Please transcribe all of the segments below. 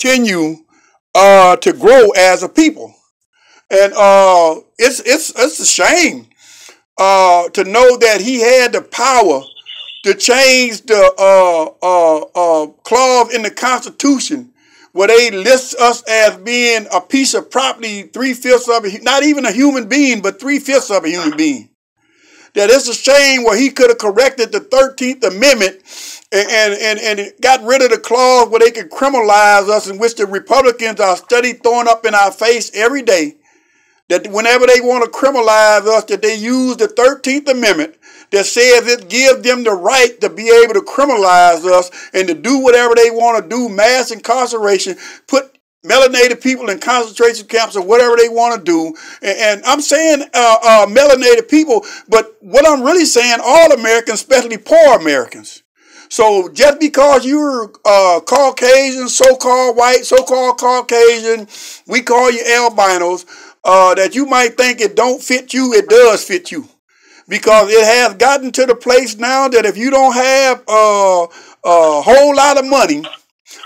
continue to grow as a people. And it's a shame to know that he had the power to change the clause in the Constitution where they list us as being a piece of property, 3/5 of it, not even a human being, but 3/5 of a human being. That it's a shame where he could have corrected the 13th Amendment and got rid of the clause where they could criminalize us, in which the Republicans are steady throwing up in our face every day. That whenever they want to criminalize us, that they use the 13th Amendment that says it gives them the right to be able to criminalize us and to do whatever they want to do, mass incarceration, put melanated people in concentration camps or whatever they want to do. And I'm saying melanated people, but what I'm really saying, all Americans, especially poor Americans. So just because you're Caucasian, so-called white, so-called Caucasian, we call you albinos, that you might think it don't fit you, it does fit you. Because it has gotten to the place now that if you don't have a whole lot of money,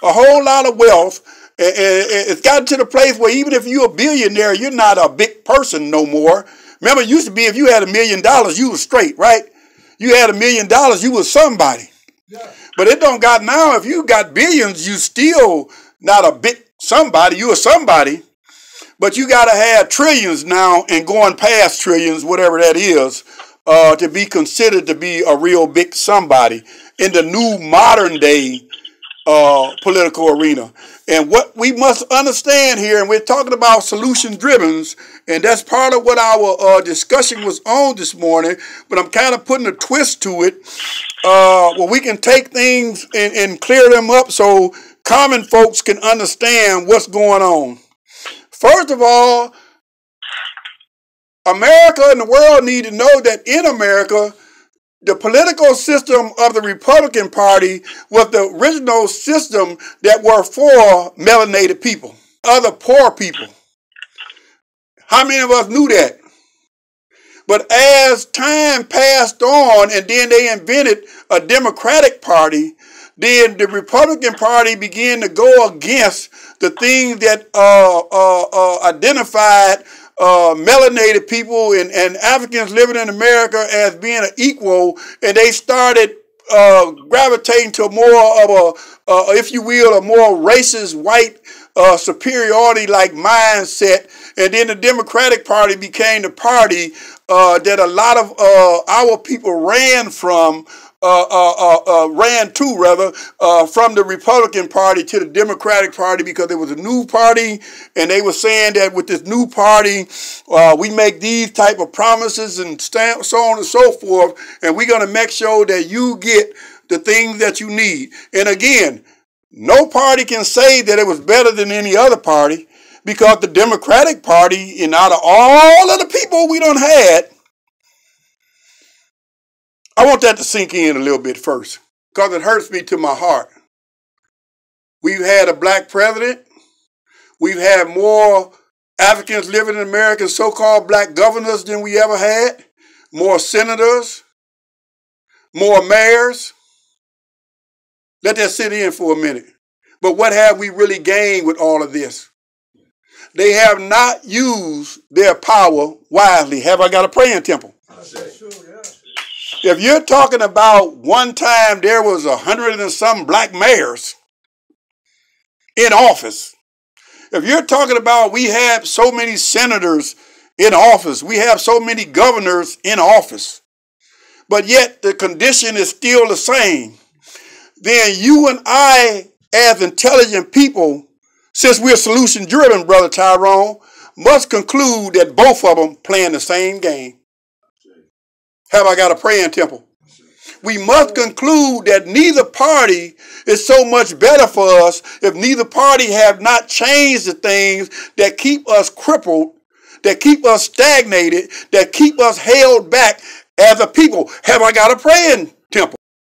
a whole lot of wealth, it's gotten to the place where even if you're a billionaire, you're not a big person no more. Remember, it used to be if you had $1 million, you was straight, right? You had $1 million, you was somebody. Yeah. But it don't got now, if you got billions, you still not a big somebody, you a somebody. But you got to have trillions now and going past trillions, whatever that is, to be considered to be a real big somebody in the new modern day political arena. And what we must understand here, and we're talking about solution driven, and that's part of what our discussion was on this morning, but I'm kind of putting a twist to it, where we can take things and clear them up so common folks can understand what's going on. First of all, America and the world need to know that in America, the political system of the Republican Party was the original system that were for melanated people, other poor people. How many of us knew that? But as time passed on and then they invented a Democratic Party, then the Republican Party began to go against the things that identified melanated people and Africans living in America as being an equal, and they started gravitating to more of a, if you will, a more racist white superiority like mindset. And then the Democratic Party became the party that a lot of our people ran from. From the Republican Party to the Democratic Party, because it was a new party, and they were saying that with this new party, we make these type of promises and so on and so forth, and we're going to make sure that you get the things that you need. And again, no party can say that it was better than any other party, because the Democratic Party, and out of all of the people we done had, I want that to sink in a little bit first, because it hurts me to my heart. We've had a black president. We've had more Africans living in America, so-called black governors, than we ever had. More senators. More mayors. Let that sit in for a minute. But what have we really gained with all of this? They have not used their power wisely. Have I got a praying temple? Sure, yeah. If you're talking about one time there was 100 and some black mayors in office, if you're talking about we have so many senators in office, we have so many governors in office, but yet the condition is still the same, then you and I, as intelligent people, since we're solution driven, Brother Tyrone, must conclude that both of them playing the same game. Have I got a praying temple? We must conclude that neither party is so much better for us if neither party have not changed the things that keep us crippled, that keep us stagnated, that keep us held back as a people. Have I got a praying